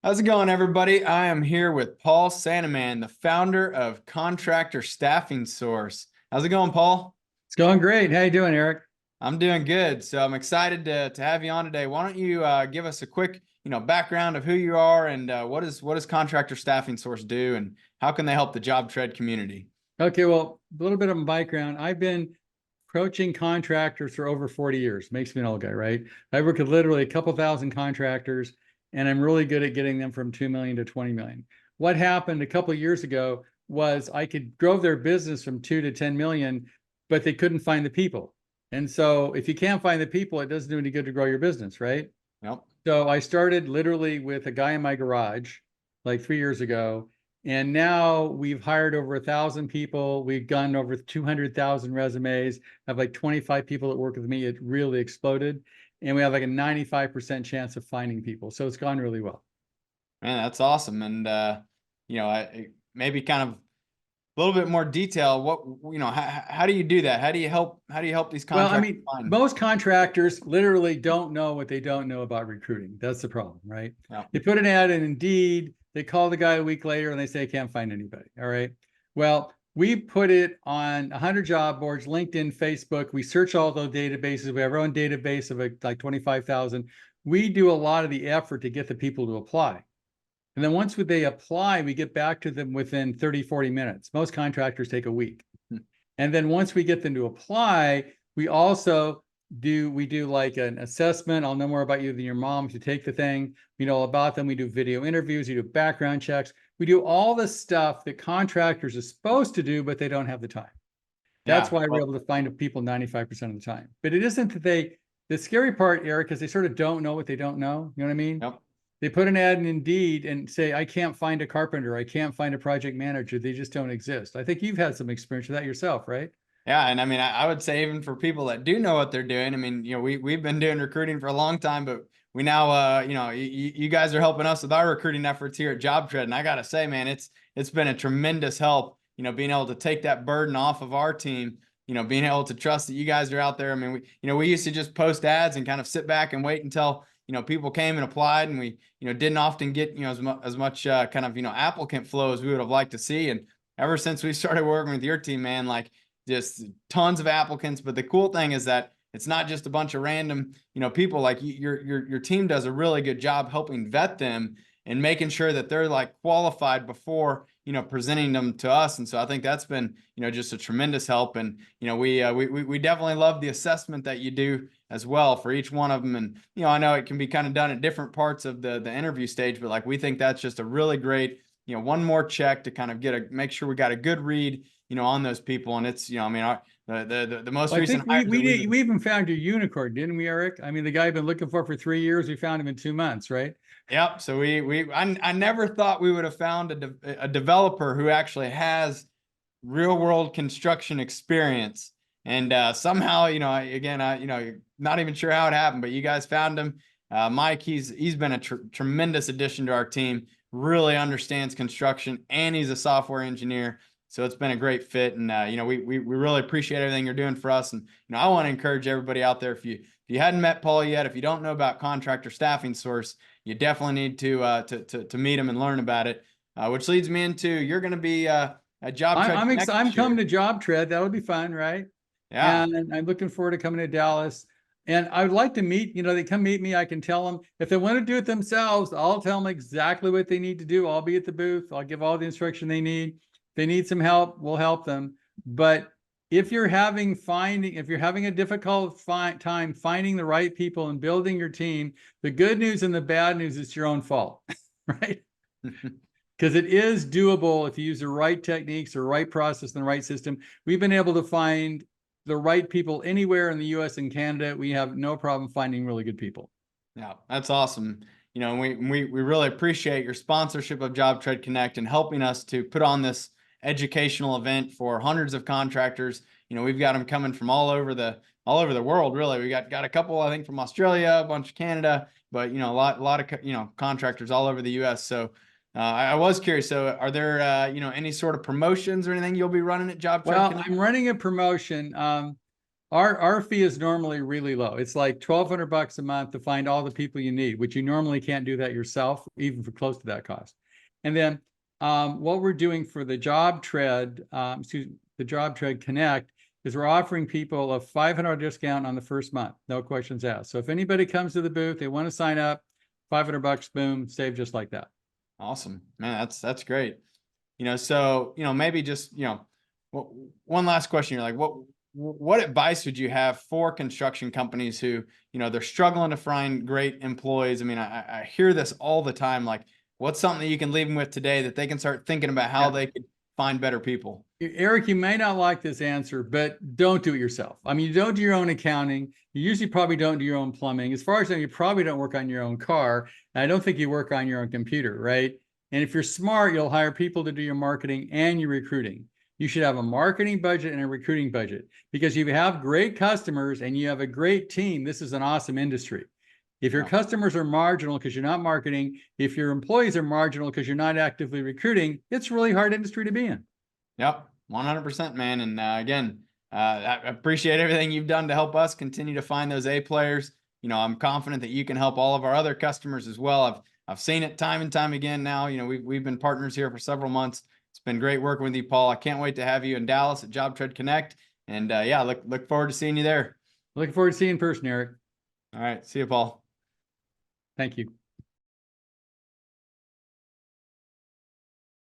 How's it going, everybody? I am here with Paul Santaman, the founder of Contractor Staffing Source. How's it going, Paul? It's going great. How you doing, Eric? I'm doing good. So I'm excited to have you on today. Why don't you give us a quick, background of who you are and what does Contractor Staffing Source do and how can they help the JobTread community? Okay, well, a little bit of my background. I've been coaching contractors for over 40 years. Makes me an old guy, right? I work with literally a couple thousand contractors, and I'm really good at getting them from 2 million to 20 million. What happened a couple of years ago was I could grow their business from 2 to 10 million, but they couldn't find the people. And so if you can't find the people, it doesn't do any good to grow your business, right? Yep. So I started literally with a guy in my garage like 3 years ago. And now we've hired over 1,000 people. We've gotten over 200,000 resumes. I have like 25 people that work with me. It really exploded. And we have like a 95% chance of finding people. So it's gone really well. Man, that's awesome. And maybe kind of a little bit more detail. How do you do that? How do you help these Well, I contractors mean, find? most contractors literally don't know what they don't know about recruiting. That's the problem, right? Yeah. They put an ad in Indeed, they call the guy a week later and they say, I can't find anybody. All right. Well, we put it on 100 job boards, LinkedIn, Facebook. We search all those databases. We have our own database of like 25,000. We do a lot of the effort to get the people to apply. And then once they apply, we get back to them within 30, 40 minutes. Most contractors take a week. And then once we get them to apply, we also do like an assessment. I'll know more about you than your mom if you take the thing. We know all about them. We do video interviews, we do background checks. We do all the stuff that contractors are supposed to do, but they don't have the time. That's why we're able to find people 95% of the time. But it isn't that the scary part, Eric, is they sort of don't know what they don't know. You know what I mean? Yep. They put an ad in Indeed and say, I can't find a carpenter. I can't find a project manager. They just don't exist. I think you've had some experience with that yourself, right? Yeah, and I mean, I would say even for people that do know what they're doing, I mean, we've been doing recruiting for a long time, but we now, you guys are helping us with our recruiting efforts here at JobTread, and I gotta say, man, it's been a tremendous help, being able to take that burden off of our team, being able to trust that you guys are out there. I mean, we used to just post ads and kind of sit back and wait until people came and applied, and we didn't often get as much kind of applicant flow as we would have liked to see. And ever since we started working with your team, man, like, just tons of applicants. But the cool thing is that it's not just a bunch of random, people. Like your team does a really good job helping vet them and making sure that they're like qualified before, presenting them to us. And so I think that's been, just a tremendous help. And, we definitely love the assessment that you do as well for each one of them. And, I know it can be kind of done at different parts of the interview stage, but like, we think that's just a really great, one more check to kind of make sure we got a good read, on those people. And it's, I mean, the most recent I think we even found your unicorn, didn't we, Eric? I mean, the guy I've been looking for 3 years, we found him in 2 months, right? Yep. So I never thought we would have found a developer who actually has real world construction experience. And somehow, not even sure how it happened, but you guys found him. Mike, he's been a tremendous addition to our team, really understands construction, and he's a software engineer. So it's been a great fit. And, we really appreciate everything you're doing for us. And, I want to encourage everybody out there, if you hadn't met Paul yet, if you don't know about Contractor Staffing Source, you definitely need to meet him and learn about it, which leads me into, you're going to be at JobTread. I'm coming to JobTread. That'll be fun, right? Yeah. And I'm looking forward to coming to Dallas. And I would like to meet, they come meet me. I can tell them if they want to do it themselves, I'll tell them exactly what they need to do. I'll be at the booth. I'll give all the instruction they need. If they need some help, we'll help them. But if you're having a difficult time finding the right people and building your team, the good news and the bad news is your own fault, right? Because it is doable if you use the right techniques, the right process, and the right system. We've been able to find the right people anywhere in the US and Canada. We have no problem finding really good people. Yeah, that's awesome. We really appreciate your sponsorship of JobTread Connect and helping us to put on this educational event for hundreds of contractors. We've got them coming from all over the world, really. We got a couple, I think, from Australia, a bunch of Canada, but a lot of contractors all over the US. So I was curious. So are there any sort of promotions or anything you'll be running at JobTread Connect? I'm running a promotion. Our fee is normally really low. It's like $1,200 a month to find all the people you need, which you normally can't do that yourself, even for close to that cost. And then what we're doing for the JobTread, the JobTread Connect, is we're offering people a $500 discount on the first month, no questions asked. So if anybody comes to the booth, they want to sign up, $500, boom, save just like that. Awesome, man. That's great. So, maybe just, one last question. You're like, what advice would you have for construction companies who, they're struggling to find great employees? I mean, I hear this all the time. Like, what's something that you can leave them with today that they can start thinking about how they could find better people? Eric, you may not like this answer, but don't do it yourself. I mean, you don't do your own accounting. You usually probably don't do your own plumbing. As far as I know, you probably don't work on your own car. And I don't think you work on your own computer, right? And if you're smart, you'll hire people to do your marketing and your recruiting. You should have a marketing budget and a recruiting budget, because if you have great customers and you have a great team, this is an awesome industry. If your customers are marginal because you're not marketing, if your employees are marginal because you're not actively recruiting, it's a really hard industry to be in. Yep, 100%, man. And again, I appreciate everything you've done to help us continue to find those A players. I'm confident that you can help all of our other customers as well. I've seen it time and time again now. We've been partners here for several months. It's been great working with you, Paul. I can't wait to have you in Dallas at JobTread Connect. And yeah, look forward to seeing you there. Looking forward to seeing you in person, Eric. All right, see you, Paul. Thank you.